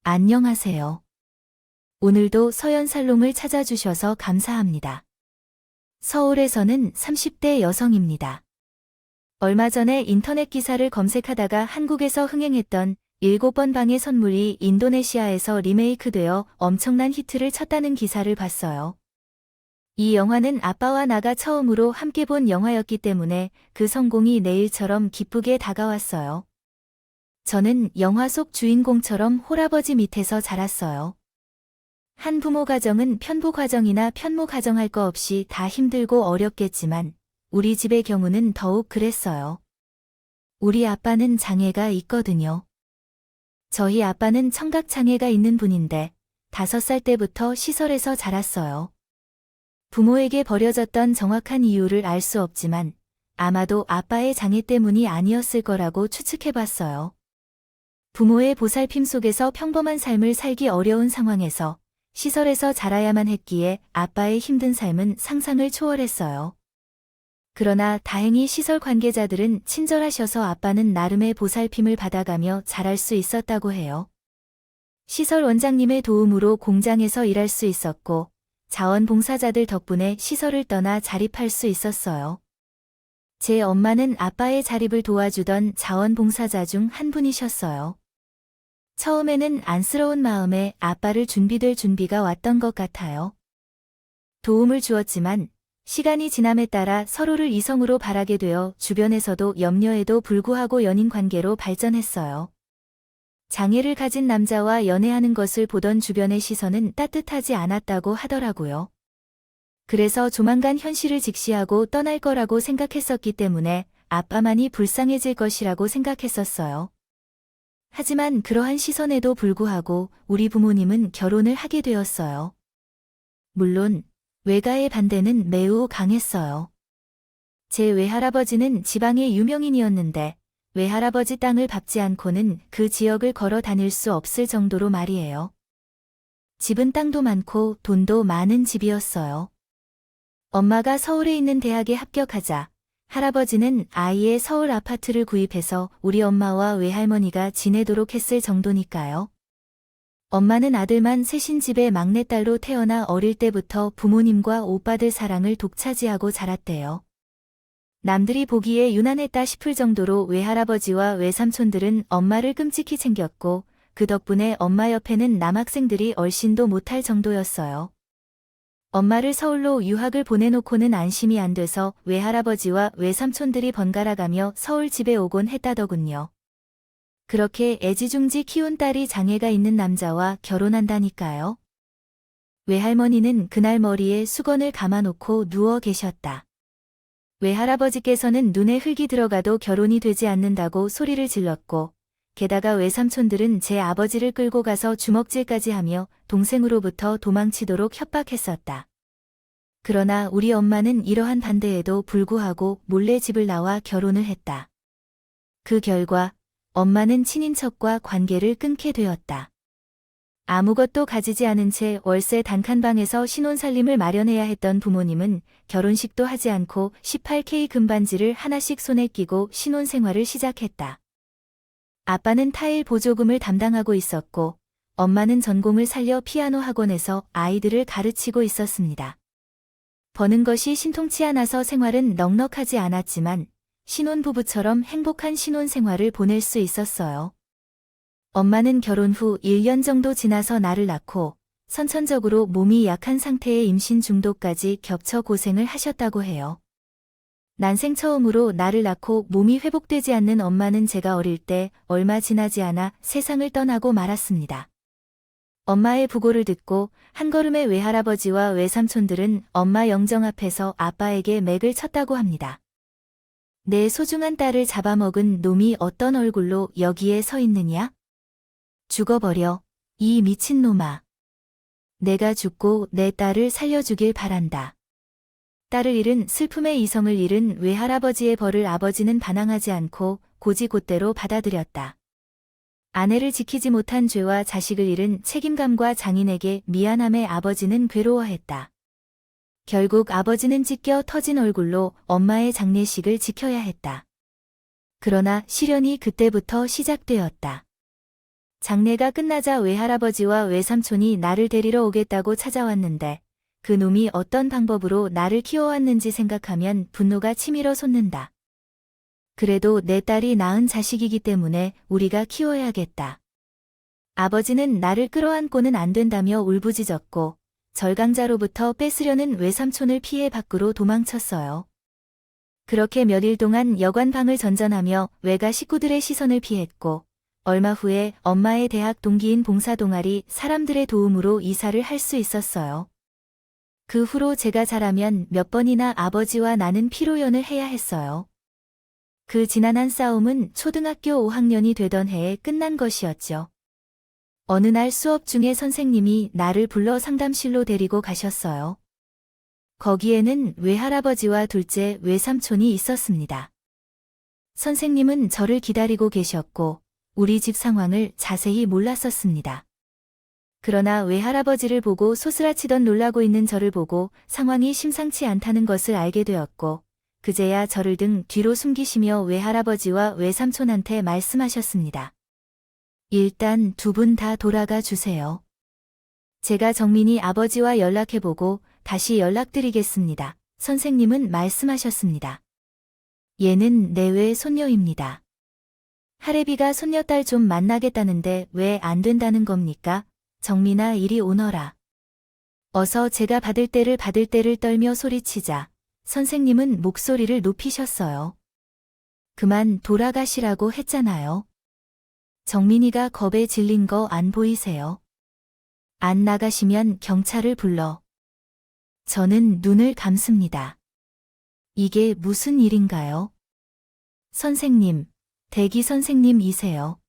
안녕하세요. 오늘도 서연살롱을 찾아주셔서 감사합니다. 서울에서는 30대 여성입니다. 얼마 전에 인터넷 기사를 검색하다가 한국에서 흥행했던 7번 방의 선물이 인도네시아에서 리메이크되어 엄청난 히트를 쳤다는 기사를 봤어요. 이 영화는 아빠와 나가 처음으로 함께 본 영화였기 때문에 그 성공이 내일처럼 기쁘게 다가왔어요. 저는 영화 속 주인공처럼 홀아버지 밑에서 자랐어요. 한 부모 가정은 편부 가정이나 편모 가정할 거 없이 다 힘들고 어렵겠지만 우리 집의 경우는 더욱 그랬어요. 우리 아빠는 장애가 있거든요. 저희 아빠는 청각장애가 있는 분인데 5살 때부터 시설에서 자랐어요. 부모에게 버려졌던 정확한 이유를 알 수 없지만 아마도 아빠의 장애 때문이 아니었을 거라고 추측해봤어요. 부모의 보살핌 속에서 평범한 삶을 살기 어려운 상황에서 시설에서 자라야만 했기에 아빠의 힘든 삶은 상상을 초월했어요. 그러나 다행히 시설 관계자들은 친절하셔서 아빠는 나름의 보살핌을 받아가며 자랄 수 있었다고 해요. 시설 원장님의 도움으로 공장에서 일할 수 있었고 자원봉사자들 덕분에 시설을 떠나 자립할 수 있었어요. 제 엄마는 아빠의 자립을 도와주던 자원봉사자 중 한 분이셨어요. 처음에는 안쓰러운 마음에 아빠를 준비될 준비가 왔던 것 같아요. 도움을 주었지만 시간이 지남에 따라 서로를 이성으로 바라게 되어 주변에서도 염려에도 불구하고 연인 관계로 발전했어요. 장애를 가진 남자와 연애하는 것을 보던 주변의 시선은 따뜻하지 않았다고 하더라고요. 그래서 조만간 현실을 직시하고 떠날 거라고 생각했었기 때문에 아빠만이 불쌍해질 것이라고 생각했었어요. 하지만 그러한 시선에도 불구하고 우리 부모님은 결혼을 하게 되었어요. 물론 외가의 반대는 매우 강했어요. 제 외할아버지는 지방의 유명인이었는데 외할아버지 땅을 밟지 않고는 그 지역을 걸어 다닐 수 없을 정도로 말이에요. 집은 땅도 많고 돈도 많은 집이었어요. 엄마가 서울에 있는 대학에 합격하자 할아버지는 아이의 서울 아파트를 구입해서 우리 엄마와 외할머니가 지내도록 했을 정도니까요. 엄마는 아들만 셋인 집의 막내딸로 태어나 어릴 때부터 부모님과 오빠들 사랑을 독차지하고 자랐대요. 남들이 보기에 유난했다 싶을 정도로 외할아버지와 외삼촌들은 엄마를 끔찍히 챙겼고 그 덕분에 엄마 옆에는 남학생들이 얼씬도 못할 정도였어요. 엄마를 서울로 유학을 보내놓고는 안심이 안 돼서 외할아버지와 외삼촌들이 번갈아가며 서울 집에 오곤 했다더군요. 그렇게 애지중지 키운 딸이 장애가 있는 남자와 결혼한다니까요. 외할머니는 그날 머리에 수건을 감아놓고 누워 계셨다. 외할아버지께서는 눈에 흙이 들어가도 결혼이 되지 않는다고 소리를 질렀고 게다가 외삼촌들은 제 아버지를 끌고 가서 주먹질까지 하며 동생으로부터 도망치도록 협박했었다. 그러나 우리 엄마는 이러한 반대에도 불구하고 몰래 집을 나와 결혼을 했다. 그 결과 엄마는 친인척과 관계를 끊게 되었다. 아무것도 가지지 않은 채 월세 단칸방에서 신혼살림을 마련해야 했던 부모님은 결혼식도 하지 않고 18K 금반지를 하나씩 손에 끼고 신혼생활을 시작했다. 아빠는 타일 보조금을 담당하고 있었고 엄마는 전공을 살려 피아노 학원에서 아이들을 가르치고 있었습니다. 버는 것이 신통치 않아서 생활은 넉넉하지 않았지만 신혼부부처럼 행복한 신혼생활을 보낼 수 있었어요. 엄마는 결혼 후 1년 정도 지나서 나를 낳고 선천적으로 몸이 약한 상태의 임신 중도까지 겹쳐 고생을 하셨다고 해요. 난생 처음으로 나를 낳고 몸이 회복되지 않는 엄마는 제가 어릴 때 얼마 지나지 않아 세상을 떠나고 말았습니다. 엄마의 부고를 듣고 한 걸음의 외할아버지와 외삼촌들은 엄마 영정 앞에서 아빠에게 맥을 쳤다고 합니다. 내 소중한 딸을 잡아먹은 놈이 어떤 얼굴로 여기에 서 있느냐? 죽어버려, 이 미친놈아. 내가 죽고 내 딸을 살려주길 바란다. 딸을 잃은 슬픔의 이성을 잃은 외할아버지의 벌을 아버지는 반항하지 않고 고지곧대로 받아들였다. 아내를 지키지 못한 죄와 자식을 잃은 책임감과 장인에게 미안함에 아버지는 괴로워했다. 결국 아버지는 찢겨 터진 얼굴로 엄마의 장례식을 지켜야 했다. 그러나 시련이 그때부터 시작되었다. 장례가 끝나자 외할아버지와 외삼촌이 나를 데리러 오겠다고 찾아왔는데 그 놈이 어떤 방법으로 나를 키워왔는지 생각하면 분노가 치밀어 솟는다. 그래도 내 딸이 낳은 자식이기 때문에 우리가 키워야겠다. 아버지는 나를 끌어안고는 안 된다며 울부짖었고 절강자로부터 뺏으려는 외삼촌을 피해 밖으로 도망쳤어요. 그렇게 몇일 동안 여관방을 전전하며 외가 식구들의 시선을 피했고 얼마 후에 엄마의 대학 동기인 봉사동아리 사람들의 도움으로 이사를 할 수 있었어요. 그 후로 제가 자라면 몇 번이나 아버지와 나는 피로연을 해야 했어요. 그 지난한 싸움은 초등학교 5학년이 되던 해에 끝난 것이었죠. 어느 날 수업 중에 선생님이 나를 불러 상담실로 데리고 가셨어요. 거기에는 외할아버지와 둘째 외삼촌이 있었습니다. 선생님은 저를 기다리고 계셨고 우리 집 상황을 자세히 몰랐었습니다. 그러나 외할아버지를 보고 소스라치던 놀라고 있는 저를 보고 상황이 심상치 않다는 것을 알게 되었고 그제야 저를 등 뒤로 숨기시며 외할아버지와 외삼촌한테 말씀하셨습니다. 일단 두 분 다 돌아가 주세요. 제가 정민이 아버지와 연락해보고 다시 연락드리겠습니다. 선생님은 말씀하셨습니다. 얘는 내외 손녀입니다. 할애비가 손녀딸 좀 만나겠다는데 왜 안 된다는 겁니까? 정민아 이리 오너라. 어서 제가 받을 때를 떨며 소리치자 선생님은 목소리를 높이셨어요. 그만 돌아가시라고 했잖아요. 정민이가 겁에 질린 거 안 보이세요? 안 나가시면 경찰을 불러. 저는 눈을 감습니다. 이게 무슨 일인가요? 선생님, 대기 선생님이세요.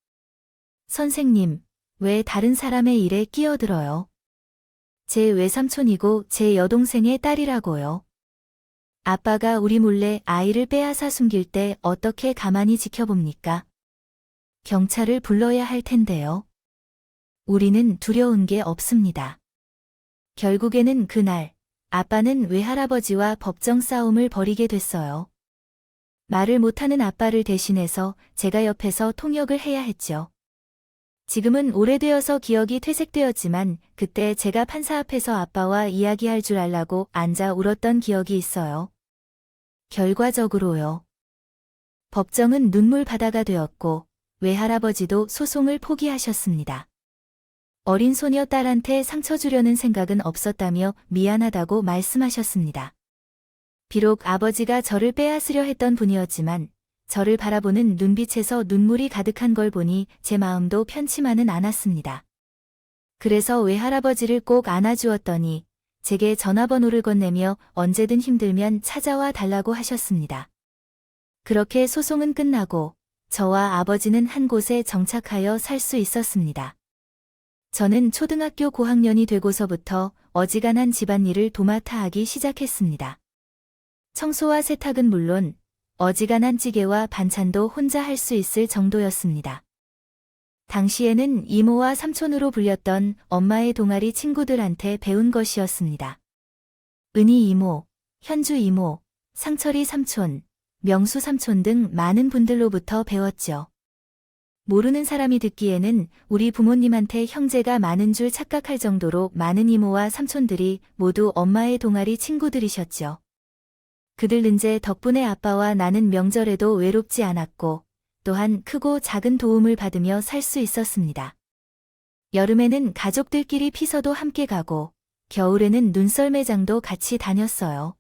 선생님, 왜 다른 사람의 일에 끼어들어요? 제 외삼촌이고 제 여동생의 딸이라고요. 아빠가 우리 몰래 아이를 빼앗아 숨길 때 어떻게 가만히 지켜봅니까? 경찰을 불러야 할 텐데요. 우리는 두려운 게 없습니다. 결국에는 그날, 아빠는 외할아버지와 법정 싸움을 벌이게 됐어요. 말을 못하는 아빠를 대신해서 제가 옆에서 통역을 해야 했죠. 지금은 오래되어서 기억이 퇴색되었지만 그때 제가 판사 앞에서 아빠와 이야기할 줄 알라고 앉아 울었던 기억이 있어요. 결과적으로요. 법정은 눈물 바다가 되었고 외할아버지도 소송을 포기하셨습니다. 어린 소녀 딸한테 상처 주려는 생각은 없었다며 미안하다고 말씀하셨습니다. 비록 아버지가 저를 빼앗으려 했던 분이었지만 저를 바라보는 눈빛에서 눈물이 가득한 걸 보니 제 마음도 편치만은 않았습니다. 그래서 외할아버지를 꼭 안아주었더니 제게 전화번호를 건네며 언제든 힘들면 찾아와 달라고 하셨습니다. 그렇게 소송은 끝나고 저와 아버지는 한 곳에 정착하여 살 수 있었습니다. 저는 초등학교 고학년이 되고서부터 어지간한 집안일을 도맡아 하기 시작했습니다. 청소와 세탁은 물론 어지간한 찌개와 반찬도 혼자 할 수 있을 정도였습니다. 당시에는 이모와 삼촌으로 불렸던 엄마의 동아리 친구들한테 배운 것이었습니다. 은희 이모, 현주 이모, 상철이 삼촌, 명수 삼촌 등 많은 분들로부터 배웠죠. 모르는 사람이 듣기에는 우리 부모님한테 형제가 많은 줄 착각할 정도로 많은 이모와 삼촌들이 모두 엄마의 동아리 친구들이셨죠. 그들 은재 덕분에 아빠와 나는 명절에도 외롭지 않았고 또한 크고 작은 도움을 받으며 살 수 있었습니다. 여름에는 가족들끼리 피서도 함께 가고 겨울에는 눈썰매장도 같이 다녔어요.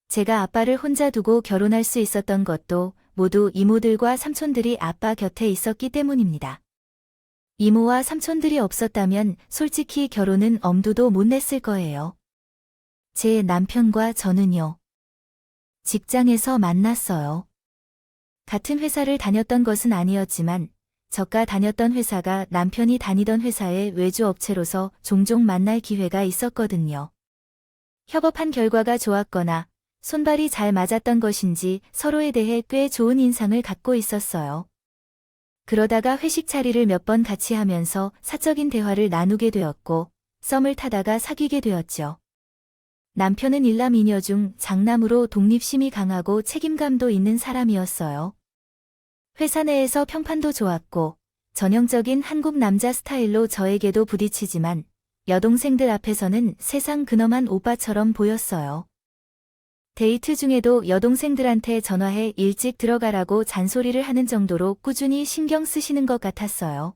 제가 아빠를 혼자 두고 결혼할 수 있었던 것도 모두 이모들과 삼촌들이 아빠 곁에 있었기 때문입니다. 이모와 삼촌들이 없었다면 솔직히 결혼은 엄두도 못 냈을 거예요. 제 남편과 저는요. 직장에서 만났어요. 같은 회사를 다녔던 것은 아니었지만 저가 다녔던 회사가 남편이 다니던 회사의 외주업체로서 종종 만날 기회가 있었거든요. 협업한 결과가 좋았거나 손발이 잘 맞았던 것인지 서로에 대해 꽤 좋은 인상을 갖고 있었어요. 그러다가 회식 자리를 몇 번 같이 하면서 사적인 대화를 나누게 되었고 썸을 타다가 사귀게 되었죠. 남편은 일남이녀 중 장남으로 독립심이 강하고 책임감도 있는 사람이었어요. 회사 내에서 평판도 좋았고 전형적인 한국 남자 스타일로 저에게도 부딪히지만 여동생들 앞에서는 세상 근엄한 오빠처럼 보였어요. 데이트 중에도 여동생들한테 전화해 일찍 들어가라고 잔소리를 하는 정도로 꾸준히 신경 쓰시는 것 같았어요.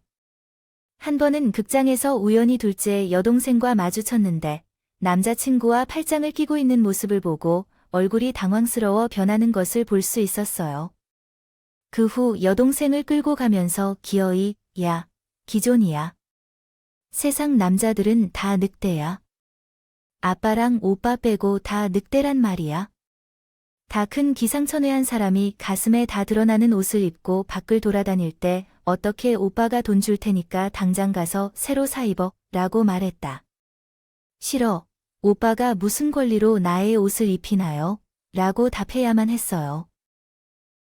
한 번은 극장에서 우연히 둘째 여동생과 마주쳤는데 남자친구와 팔짱을 끼고 있는 모습을 보고 얼굴이 당황스러워 변하는 것을 볼 수 있었어요. 그 후 여동생을 끌고 가면서 기어이 야, 기존이야. 세상 남자들은 다 늑대야. 아빠랑 오빠 빼고 다 늑대란 말이야. 다 큰 기상천외한 사람이 가슴에 다 드러나는 옷을 입고 밖을 돌아다닐 때 어떻게 오빠가 돈 줄 테니까 당장 가서 새로 사 입어 라고 말했다. 싫어. 오빠가 무슨 권리로 나의 옷을 입히나요? 라고 답해야만 했어요.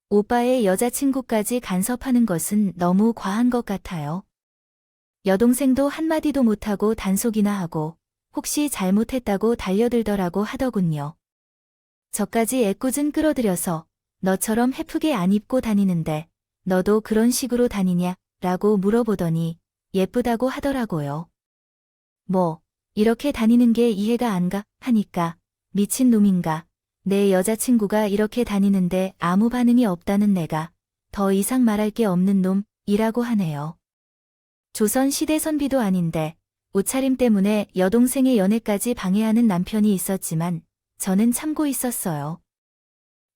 오빠의 여자친구까지 간섭하는 것은 너무 과한 것 같아요. 여동생도 한마디도 못하고 단속이나 하고 혹시 잘못했다고 달려들더라고 하더군요. 저까지 애꿎은 끌어들여서 너처럼 해프게 안 입고 다니는데 너도 그런 식으로 다니냐? 라고 물어보더니 예쁘다고 하더라고요. 뭐 이렇게 다니는 게 이해가 안 가? 하니까 미친 놈인가? 내 여자친구가 이렇게 다니는데 아무 반응이 없다는 내가 더 이상 말할 게 없는 놈이라고 하네요. 조선 시대 선비도 아닌데 옷차림 때문에 여동생의 연애까지 방해하는 남편이 있었지만 저는 참고 있었어요.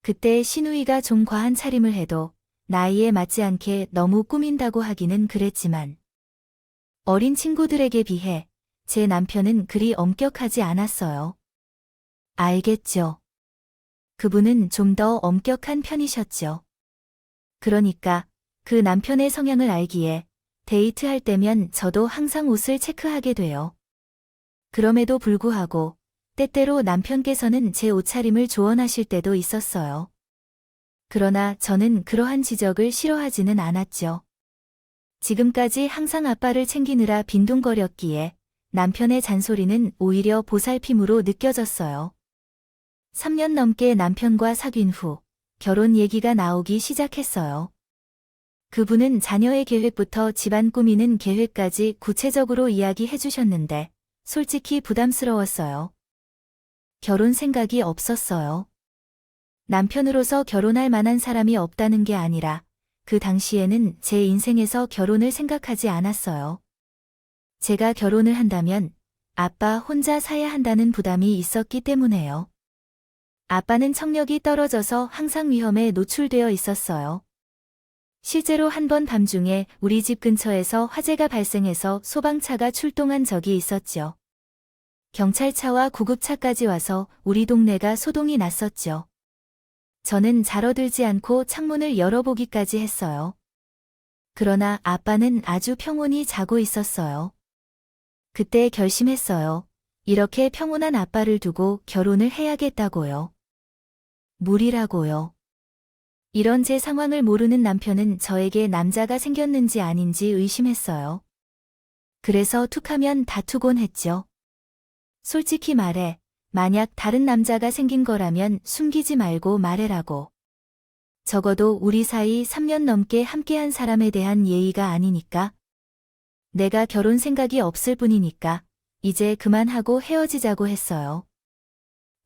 그때 시누이가 좀 과한 차림을 해도 나이에 맞지 않게 너무 꾸민다고 하기는 그랬지만 어린 친구들에게 비해 제 남편은 그리 엄격하지 않았어요. 알겠죠. 그분은 좀 더 엄격한 편이셨죠. 그러니까 그 남편의 성향을 알기에 데이트할 때면 저도 항상 옷을 체크하게 돼요. 그럼에도 불구하고 때때로 남편께서는 제 옷차림을 조언하실 때도 있었어요. 그러나 저는 그러한 지적을 싫어하지는 않았죠. 지금까지 항상 아빠를 챙기느라 빈둥거렸기에 남편의 잔소리는 오히려 보살핌으로 느껴졌어요. 3년 넘게 남편과 사귄 후 결혼 얘기가 나오기 시작했어요. 그분은 자녀의 계획부터 집안 꾸미는 계획까지 구체적으로 이야기해 주셨는데 솔직히 부담스러웠어요. 결혼 생각이 없었어요. 남편으로서 결혼할 만한 사람이 없다는 게 아니라 그 당시에는 제 인생에서 결혼을 생각하지 않았어요. 제가 결혼을 한다면 아빠 혼자 사야 한다는 부담이 있었기 때문에요. 아빠는 청력이 떨어져서 항상 위험에 노출되어 있었어요. 실제로 한 번 밤중에 우리 집 근처에서 화재가 발생해서 소방차가 출동한 적이 있었죠. 경찰차와 구급차까지 와서 우리 동네가 소동이 났었죠. 저는 자러들지 않고 창문을 열어보기까지 했어요. 그러나 아빠는 아주 평온히 자고 있었어요. 그때 결심했어요. 이렇게 평온한 아빠를 두고 결혼을 해야겠다고요. 무리라고요. 이런 제 상황을 모르는 남편은 저에게 남자가 생겼는지 아닌지 의심했어요. 그래서 툭하면 다투곤 했죠. 솔직히 말해, 만약 다른 남자가 생긴 거라면 숨기지 말고 말해라고. 적어도 우리 사이 3년 넘게 함께한 사람에 대한 예의가 아니니까. 내가 결혼 생각이 없을 뿐이니까 이제 그만하고 헤어지자고 했어요.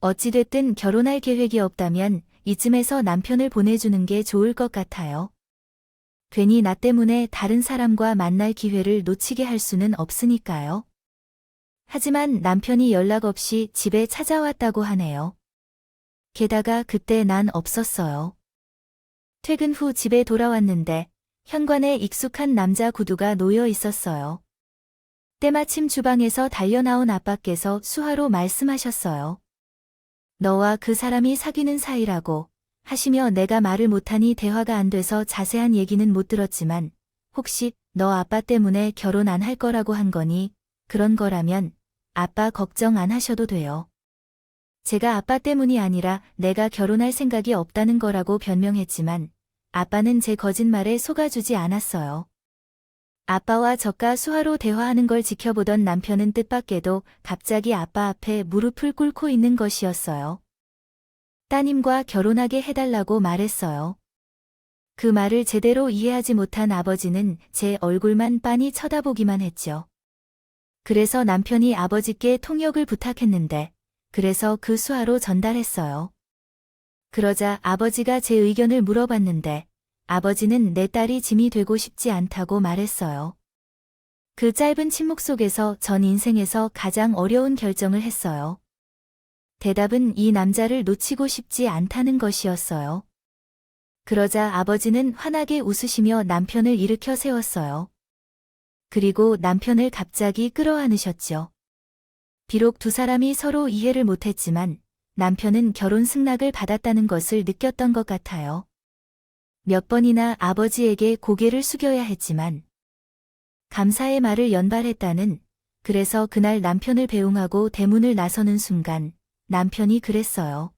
어찌됐든 결혼할 계획이 없다면 이쯤에서 남편을 보내주는 게 좋을 것 같아요. 괜히 나 때문에 다른 사람과 만날 기회를 놓치게 할 수는 없으니까요. 하지만 남편이 연락 없이 집에 찾아왔다고 하네요. 게다가 그때 난 없었어요. 퇴근 후 집에 돌아왔는데 현관에 익숙한 남자 구두가 놓여 있었어요. 때마침 주방에서 달려나온 아빠께서 수화로 말씀하셨어요. 너와 그 사람이 사귀는 사이라고 하시며 내가 말을 못하니 대화가 안 돼서 자세한 얘기는 못 들었지만 혹시 너 아빠 때문에 결혼 안 할 거라고 한 거니? 그런 거라면 아빠 걱정 안 하셔도 돼요. 제가 아빠 때문이 아니라 내가 결혼할 생각이 없다는 거라고 변명했지만 아빠는 제 거짓말에 속아주지 않았어요. 아빠와 저가 수화로 대화하는 걸 지켜보던 남편은 뜻밖에도 갑자기 아빠 앞에 무릎을 꿇고 있는 것이었어요. 따님과 결혼하게 해달라고 말했어요. 그 말을 제대로 이해하지 못한 아버지는 제 얼굴만 빤히 쳐다보기만 했죠. 그래서 남편이 아버지께 통역을 부탁했는데, 그래서 그 수화로 전달했어요. 그러자 아버지가 제 의견을 물어봤는데, 아버지는 내 딸이 짐이 되고 싶지 않다고 말했어요. 그 짧은 침묵 속에서 전 인생에서 가장 어려운 결정을 했어요. 대답은 이 남자를 놓치고 싶지 않다는 것이었어요. 그러자 아버지는 환하게 웃으시며 남편을 일으켜 세웠어요. 그리고 남편을 갑자기 끌어안으셨죠. 비록 두 사람이 서로 이해를 못했지만 남편은 결혼 승낙을 받았다는 것을 느꼈던 것 같아요. 몇 번이나 아버지에게 고개를 숙여야 했지만 감사의 말을 연발했다는, 그래서 그날 남편을 배웅하고 대문을 나서는 순간 남편이 그랬어요.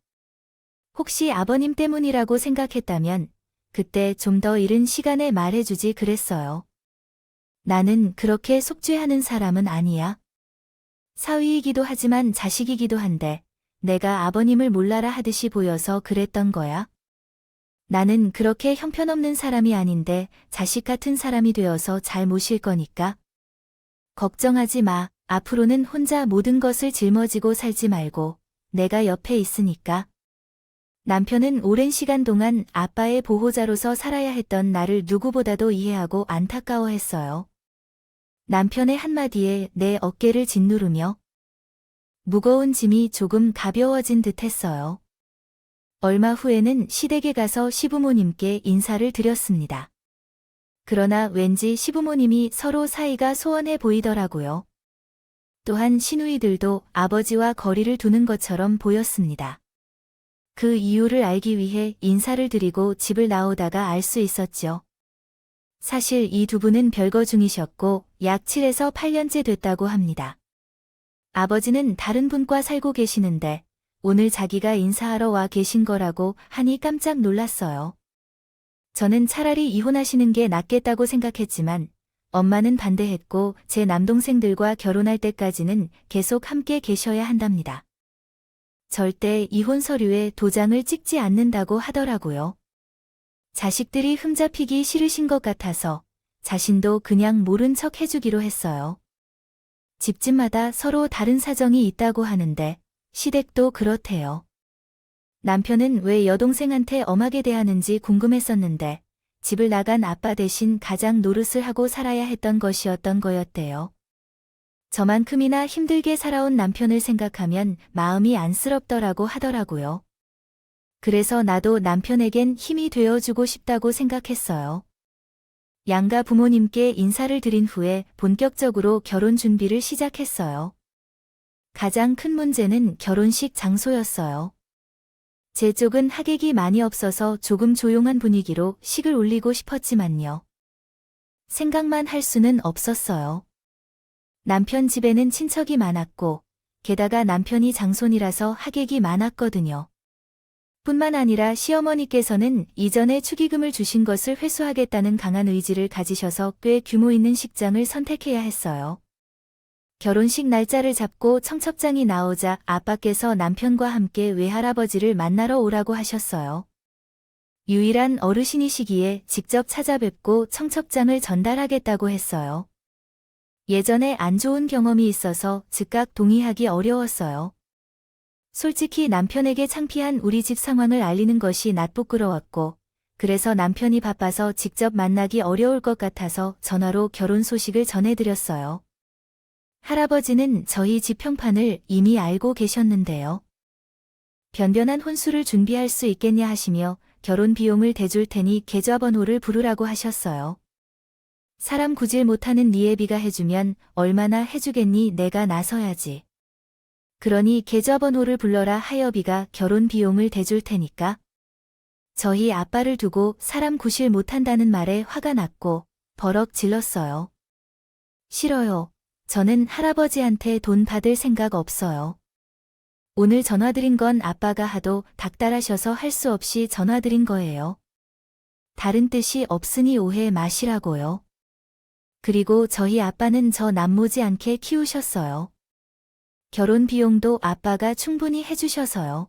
혹시 아버님 때문이라고 생각했다면 그때 좀 더 이른 시간에 말해주지 그랬어요. 나는 그렇게 속죄하는 사람은 아니야. 사위이기도 하지만 자식이기도 한데 내가 아버님을 몰라라 하듯이 보여서 그랬던 거야. 나는 그렇게 형편없는 사람이 아닌데 자식 같은 사람이 되어서 잘 모실 거니까. 걱정하지 마. 앞으로는 혼자 모든 것을 짊어지고 살지 말고 내가 옆에 있으니까. 남편은 오랜 시간 동안 아빠의 보호자로서 살아야 했던 나를 누구보다도 이해하고 안타까워했어요. 남편의 한마디에 내 어깨를 짓누르며 무거운 짐이 조금 가벼워진 듯 했어요. 얼마 후에는 시댁에 가서 시부모님께 인사를 드렸습니다. 그러나 왠지 시부모님이 서로 사이가 소원해 보이더라고요. 또한 시누이들도 아버지와 거리를 두는 것처럼 보였습니다. 그 이유를 알기 위해 인사를 드리고 집을 나오다가 알 수 있었죠. 사실 이 두 분은 별거 중이셨고 약 7에서 8년째 됐다고 합니다. 아버지는 다른 분과 살고 계시는데 오늘 자기가 인사하러 와 계신 거라고 하니 깜짝 놀랐어요. 저는 차라리 이혼하시는 게 낫겠다고 생각했지만 엄마는 반대했고 제 남동생들과 결혼할 때까지는 계속 함께 계셔야 한답니다. 절대 이혼 서류에 도장을 찍지 않는다고 하더라고요. 자식들이 흠잡히기 싫으신 것 같아서 자신도 그냥 모른 척 해주기로 했어요. 집집마다 서로 다른 사정이 있다고 하는데 시댁도 그렇대요. 남편은 왜 여동생한테 엄하게 대하는지 궁금했었는데 집을 나간 아빠 대신 가장 노릇을 하고 살아야 했던 것이었던 거였대요. 저만큼이나 힘들게 살아온 남편을 생각하면 마음이 안쓰럽더라고 하더라고요. 그래서 나도 남편에겐 힘이 되어주고 싶다고 생각했어요. 양가 부모님께 인사를 드린 후에 본격적으로 결혼 준비를 시작했어요. 가장 큰 문제는 결혼식 장소였어요. 제 쪽은 하객이 많이 없어서 조금 조용한 분위기로 식을 올리고 싶었지만요. 생각만 할 수는 없었어요. 남편 집에는 친척이 많았고 게다가 남편이 장손이라서 하객이 많았거든요. 뿐만 아니라 시어머니께서는 이전에 축의금을 주신 것을 회수하겠다는 강한 의지를 가지셔서 꽤 규모 있는 식장을 선택해야 했어요. 결혼식 날짜를 잡고 청첩장이 나오자 아빠께서 남편과 함께 외할아버지를 만나러 오라고 하셨어요. 유일한 어르신이시기에 직접 찾아뵙고 청첩장을 전달하겠다고 했어요. 예전에 안 좋은 경험이 있어서 즉각 동의하기 어려웠어요. 솔직히 남편에게 창피한 우리 집 상황을 알리는 것이 낯부끄러웠고, 그래서 남편이 바빠서 직접 만나기 어려울 것 같아서 전화로 결혼 소식을 전해드렸어요. 할아버지는 저희 집 평판을 이미 알고 계셨는데요. 변변한 혼수를 준비할 수 있겠냐 하시며 결혼 비용을 대줄 테니 계좌번호를 부르라고 하셨어요. 사람 구질 못하는 네 애비가 해주면 얼마나 해주겠니. 내가 나서야지. 그러니 계좌번호를 불러라. 하여비가 결혼 비용을 대줄 테니까. 저희 아빠를 두고 사람 구실 못한다는 말에 화가 났고 버럭 질렀어요. 싫어요. 저는 할아버지한테 돈 받을 생각 없어요. 오늘 전화드린 건 아빠가 하도 닥달하셔서 할 수 없이 전화드린 거예요. 다른 뜻이 없으니 오해 마시라고요. 그리고 저희 아빠는 저 남모지 않게 키우셨어요. 결혼 비용도 아빠가 충분히 해주셔서요.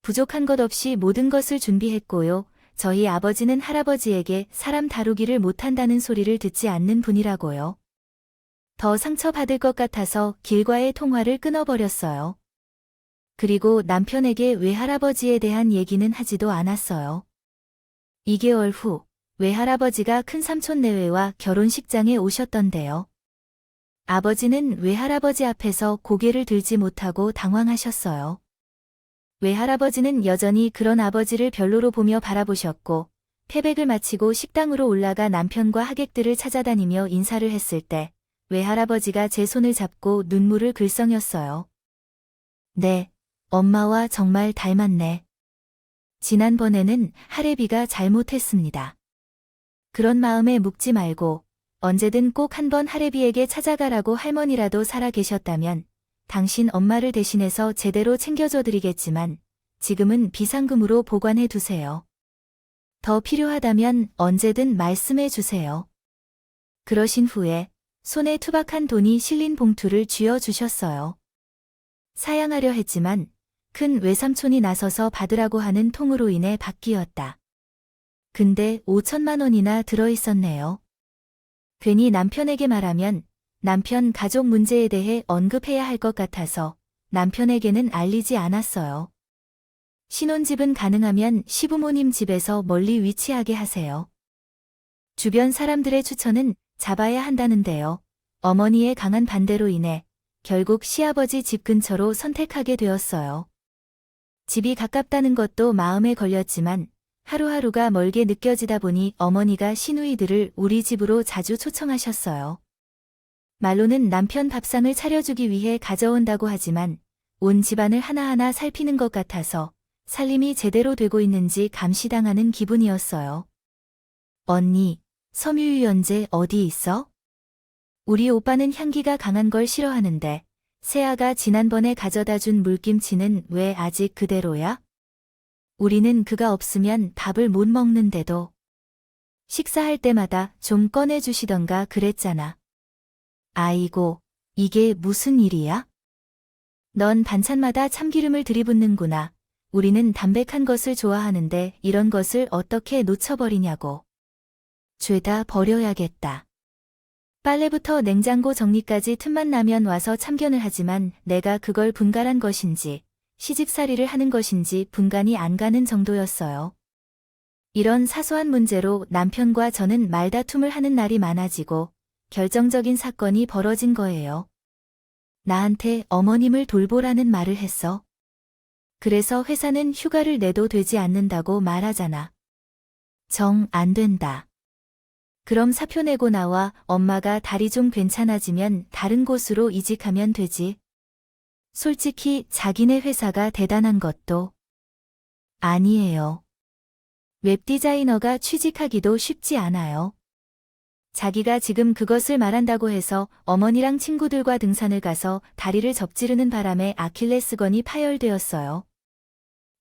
부족한 것 없이 모든 것을 준비했고요. 저희 아버지는 할아버지에게 사람 다루기를 못한다는 소리를 듣지 않는 분이라고요. 더 상처받을 것 같아서 길과의 통화를 끊어버렸어요. 그리고 남편에게 외할아버지에 대한 얘기는 하지도 않았어요. 2개월 후 외할아버지가 큰삼촌 내외와 결혼식장에 오셨던데요. 아버지는 외할아버지 앞에서 고개를 들지 못하고 당황하셨어요. 외할아버지는 여전히 그런 아버지를 별로로 보며 바라보셨고, 태백을 마치고 식당으로 올라가 남편과 하객들을 찾아다니며 인사를 했을 때 외할아버지가 제 손을 잡고 눈물을 글썽였어요. 네, 엄마와 정말 닮았네. 지난번에는 할애비가 잘못했습니다. 그런 마음에 묵지 말고 언제든 꼭 한번 할애비에게 찾아가라고 할머니라도 살아 계셨다면 당신 엄마를 대신해서 제대로 챙겨줘 드리겠지만 지금은 비상금으로 보관해 두세요. 더 필요하다면 언제든 말씀해 주세요. 그러신 후에 손에 투박한 돈이 실린 봉투를 쥐어 주셨어요. 사양하려 했지만 큰 외삼촌이 나서서 받으라고 하는 통으로 인해 바뀌었다. 근데 5천만 원이나 들어있었네요. 괜히 남편에게 말하면 남편 가족 문제에 대해 언급해야 할 것 같아서 남편에게는 알리지 않았어요. 신혼집은 가능하면 시부모님 집에서 멀리 위치하게 하세요. 주변 사람들의 추천은 잡아야 한다는데요. 어머니의 강한 반대로 인해 결국 시아버지 집 근처로 선택하게 되었어요. 집이 가깝다는 것도 마음에 걸렸지만 하루하루가 멀게 느껴지다 보니 어머니가 시누이들을 우리 집으로 자주 초청하셨어요. 말로는 남편 밥상을 차려주기 위해 가져온다고 하지만 온 집안을 하나하나 살피는 것 같아서 살림이 제대로 되고 있는지 감시당하는 기분이었어요. 언니, 섬유유연제 어디 있어? 우리 오빠는 향기가 강한 걸 싫어하는데 세아가 지난번에 가져다 준 물김치는 왜 아직 그대로야? 우리는 그가 없으면 밥을 못 먹는데도 식사할 때마다 좀 꺼내주시던가 그랬잖아. 아이고, 이게 무슨 일이야? 넌 반찬마다 참기름을 들이붓는구나. 우리는 담백한 것을 좋아하는데 이런 것을 어떻게 놓쳐버리냐고. 죄다 버려야겠다. 빨래부터 냉장고 정리까지 틈만 나면 와서 참견을 하지만 내가 그걸 분갈한 것인지 시집살이를 하는 것인지 분간이 안 가는 정도였어요. 이런 사소한 문제로 남편과 저는 말다툼을 하는 날이 많아지고 결정적인 사건이 벌어진 거예요. 나한테 어머님을 돌보라는 말을 했어. 그래서 회사는 휴가를 내도 되지 않는다고 말하잖아. 정 안 된다. 그럼 사표 내고 나와 엄마가 다리 좀 괜찮아지면 다른 곳으로 이직하면 되지. 솔직히 자기네 회사가 대단한 것도 아니에요. 웹디자이너가 취직하기도 쉽지 않아요. 자기가 지금 그것을 말한다고 해서 어머니랑 친구들과 등산을 가서 다리를 접지르는 바람에 아킬레스건이 파열되었어요.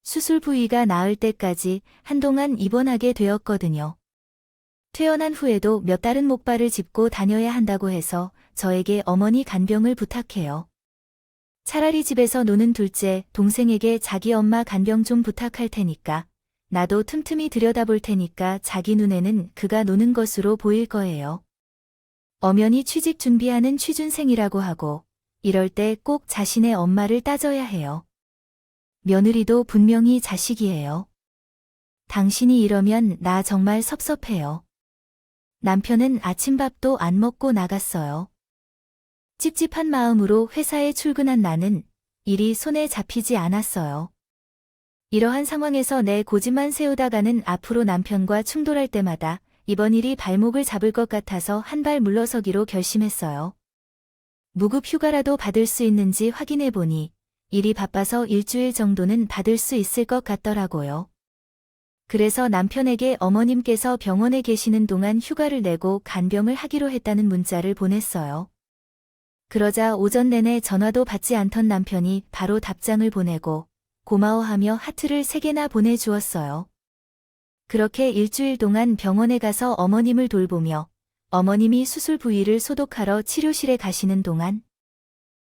수술 부위가 나을 때까지 한동안 입원하게 되었거든요. 퇴원한 후에도 몇 달은 목발을 짚고 다녀야 한다고 해서 저에게 어머니 간병을 부탁해요. 차라리 집에서 노는 둘째 동생에게 자기 엄마 간병 좀 부탁할 테니까 나도 틈틈이 들여다볼 테니까 자기 눈에는 그가 노는 것으로 보일 거예요. 엄연히 취직 준비하는 취준생이라고 하고 이럴 때 꼭 자신의 엄마를 따져야 해요. 며느리도 분명히 자식이에요. 당신이 이러면 나 정말 섭섭해요. 남편은 아침밥도 안 먹고 나갔어요. 찝찝한 마음으로 회사에 출근한 나는 일이 손에 잡히지 않았어요. 이러한 상황에서 내 고집만 세우다가는 앞으로 남편과 충돌할 때마다 이번 일이 발목을 잡을 것 같아서 한 발 물러서기로 결심했어요. 무급 휴가라도 받을 수 있는지 확인해보니 일이 바빠서 일주일 정도는 받을 수 있을 것 같더라고요. 그래서 남편에게 어머님께서 병원에 계시는 동안 휴가를 내고 간병을 하기로 했다는 문자를 보냈어요. 그러자 오전 내내 전화도 받지 않던 남편이 바로 답장을 보내고 고마워하며 하트를 3개나 보내주었어요. 그렇게 일주일 동안 병원에 가서 어머님을 돌보며 어머님이 수술 부위를 소독하러 치료실에 가시는 동안